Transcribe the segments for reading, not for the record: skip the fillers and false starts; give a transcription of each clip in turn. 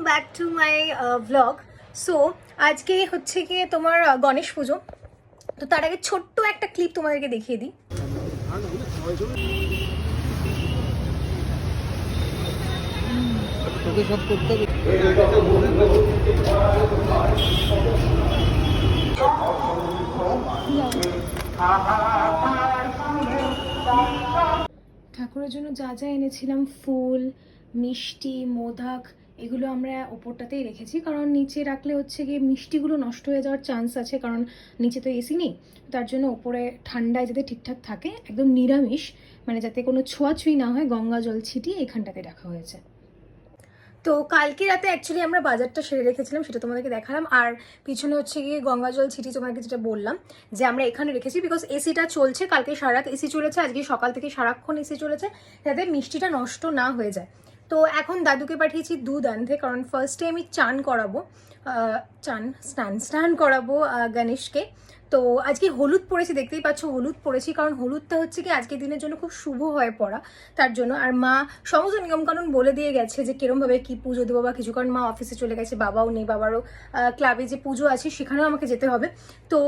Back to my vlog. So আজকে হচ্ছে গিয়ে তোমার গণেশ পুজো। তো তার আগে ছোট্ট একটা ক্লিপ তোমাদেরকে দেখিয়ে দিই। ঠাকুরের জন্য যা যা এনেছিলাম, ফুল, মিষ্টি, মোদক, এগুলো আমরা ওপরটাতেই রেখেছি, কারণ নিচে রাখলে হচ্ছে গিয়ে মিষ্টিগুলো নষ্ট হয়ে যাওয়ার চান্স আছে, কারণ নিচে তো এসি নেই। তার জন্য ওপরে ঠান্ডায় যাতে ঠিকঠাক থাকে, একদম নিরামিষ, মানে যাতে কোনো ছোঁয়াছুঁই না হয়, গঙ্গা জল ছিটিয়ে এখানটাতে রাখা হয়েছে। তো কালকে রাতে অ্যাকচুয়ালি আমরা বাজারটা সেরে রেখেছিলাম, সেটা তোমাদেরকে দেখালাম। আর পিছনে হচ্ছে গিয়ে গঙ্গা জল ছিটি, তোমাদেরকে যেটা বললাম যে আমরা এখানে রেখেছি, বিকজ এসিটা চলছে। কালকে সারা রাত এসি চলেছে, আজকে সকাল থেকে সারাক্ষণ এসি চলেছে, যাতে মিষ্টিটা নষ্ট না হয়ে যায়। তো এখন দাদুকে পাঠিয়েছি দুধ আনতে, কারণ ফার্স্টে আমি চান করাবো, স্নান করাবো গণেশকে। তো আজকে হলুদ পরেছি, দেখতেই পাচ্ছ হলুদ পরেছি, কারণ হলুদটা হচ্ছে কি আজকের দিনের জন্য খুব শুভ হয়ে পড়া, তার জন্য। আর মা সমস্ত নিয়মকানুন বলে দিয়ে গেছে যে কিরমভাবে কি পুজো দেবো বা কিছু, কারণ মা অফিসে চলে গেছে, বাবাও নেই, বাবারও ক্লাবে যে পুজো আছে সেখানেও আমাকে যেতে হবে। তো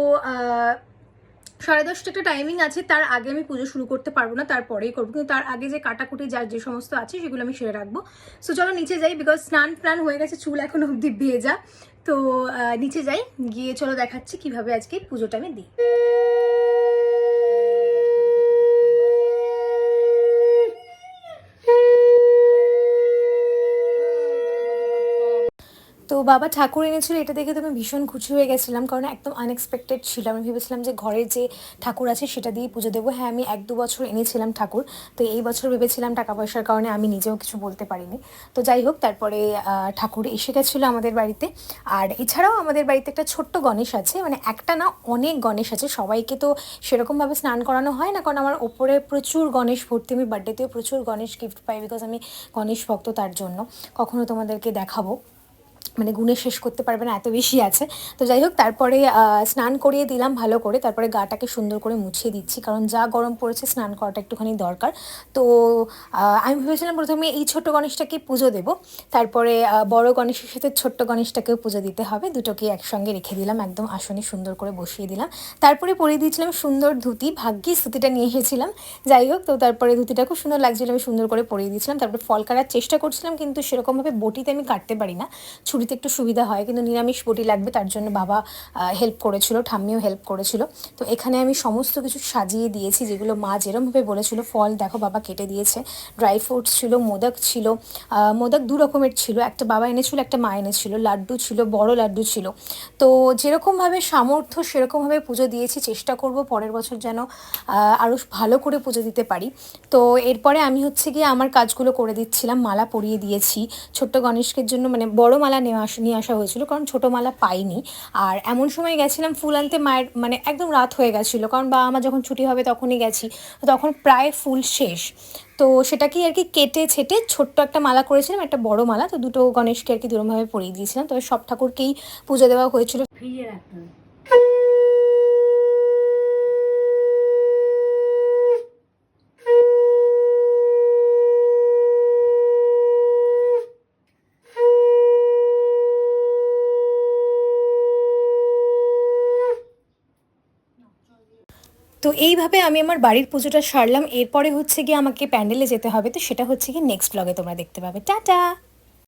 10:30 একটা টাইমিং আছে, তার আগে আমি পুজো শুরু করতে পারবো না, তারপরেই করবো, কিন্তু তার আগে যে কাটাকুটি যার যে সমস্ত আছে সেগুলো আমি সেরে রাখবো। সো চলো নিচে যাই, বিকজ স্নান হয়ে গেছে, চুল এখন অবধি ভেজা। তো নিচে যাই, গিয়ে চলো দেখাচ্ছি কিভাবে আজকে পুজোটা আমি দিই। তো বাবা ঠাকুর এনেছিল, এটা দেখে তো আমি ভীষণ খুশি হয়ে গেছিলাম, কারণ একদম আনএক্সপেক্টেড ছিল। আমি ভেবেছিলাম যে ঘরে যে ঠাকুর আছে সেটা দিয়ে পুজো দেবো। হ্যাঁ, আমি 1-2 বছর এনেছিলাম ঠাকুর, তো এই বছর ভেবেছিলাম টাকা পয়সার কারণে আমি নিজেও কিছু বলতে পারিনি। তো যাই হোক, তারপরে ঠাকুর এসে গেছিলো আমাদের বাড়িতে। আর এছাড়াও আমাদের বাড়িতে একটা ছোট্ট গণেশ আছে, মানে একটা না, অনেক গণেশ আছে। সবাইকে তো সেরকমভাবে স্নান করানো হয় না, কারণ আমার ওপরে প্রচুর গণেশ ভর্তি। আমি বার্থডেতেও প্রচুর গণেশ গিফট পাই, বিকজ আমি গণেশ ভক্ত, তার জন্য। কখনো তোমাদেরকে দেখাবো, মানে গুণে শেষ করতে পারবে না, এত বেশি আছে। তো যাই হোক, তারপরে স্নান করিয়ে দিলাম ভালো করে, তারপরে গাটাকে সুন্দর করে মুছিয়ে দিচ্ছি, কারণ যা গরম পড়েছে স্নান করাটা একটুখানি দরকার। তো আমি ভেবেছিলাম প্রথমে এই ছোট্ট গণেশটাকে পুজো দেবো, তারপরে বড় গণেশের সাথে ছোট্ট গণেশটাকেও পুজো দিতে হবে, দুটোকে একসঙ্গে রেখে দিলাম, একদম আসনে সুন্দর করে বসিয়ে দিলাম। তারপরে পরিয়ে দিয়েছিলাম সুন্দর ধুতি, ভাগ্যিস ধুতিটা নিয়ে এসেছিলাম। যাই হোক, তো তারপরে ধুতিটা খুব সুন্দর লাগছিলো, আমি সুন্দর করে পরিয়ে দিয়েছিলাম। তারপরে ফল কাটার চেষ্টা করছিলাম, কিন্তু সেরকমভাবে বটিতে আমি কাটতে পারি না, ছুরিতে একটু সুবিধা হয়, কিন্তু নিরামিষ বটি লাগবে, তার জন্য বাবা হেল্প করেছিল, ঠাম্মিও হেল্প করেছিল। তো এখানে আমি সমস্ত কিছু সাজিয়ে দিয়েছি, যেগুলো মা যেরমভাবে বলেছিল। ফল দেখো বাবা কেটে দিয়েছে, ড্রাই ফ্রুটস ছিল, মোদক ছিল, মোদক 2 রকমের ছিল, একটা বাবা এনেছিল, একটা মা এনেছিল, লাড্ডু ছিল, বড় লাড্ডু ছিল। তো যেরকমভাবে সামর্থ্য সেরকমভাবে পুজো দিয়েছি, চেষ্টা করব পরের বছর যেন আরও ভালো করে পুজো দিতে পারি। তো এরপরে আমি হচ্ছে গিয়ে আমার কাজগুলো করে দিচ্ছিলাম, মালা পরিয়ে দিয়েছি ছোট্ট গণেশকের জন্য, মানে বড় মালা নিয়ে আসা হয়েছিল, কারণ ছোটো মালা পাইনি। আর এমন সময় গেছিলাম ফুল আনতে, মায়ের মানে একদম রাত হয়ে গেছিলো, কারণ বাবা আমার যখন ছুটি হবে তখনই গেছি, তো তখন প্রায় ফুল শেষ। তো সেটাকেই আর কি কেটে ছেটে ছোট্ট একটা মালা করেছিলাম, একটা বড় মালা। তো দুটো গণেশকে আর কি দুরমভাবে পরিয়ে দিয়েছিলাম, তবে সব ঠাকুরকেই পুজো দেওয়া হয়েছিল। তো এইভাবে আমি আমার বাড়ির পুজোটা সারলাম। এরপরে হচ্ছে গিয়ে আমাকে প্যান্ডেলে যেতে হবে, তো সেটা হচ্ছে গিয়ে নেক্সট ব্লগে তোমরা দেখতে পাবে। টাটা।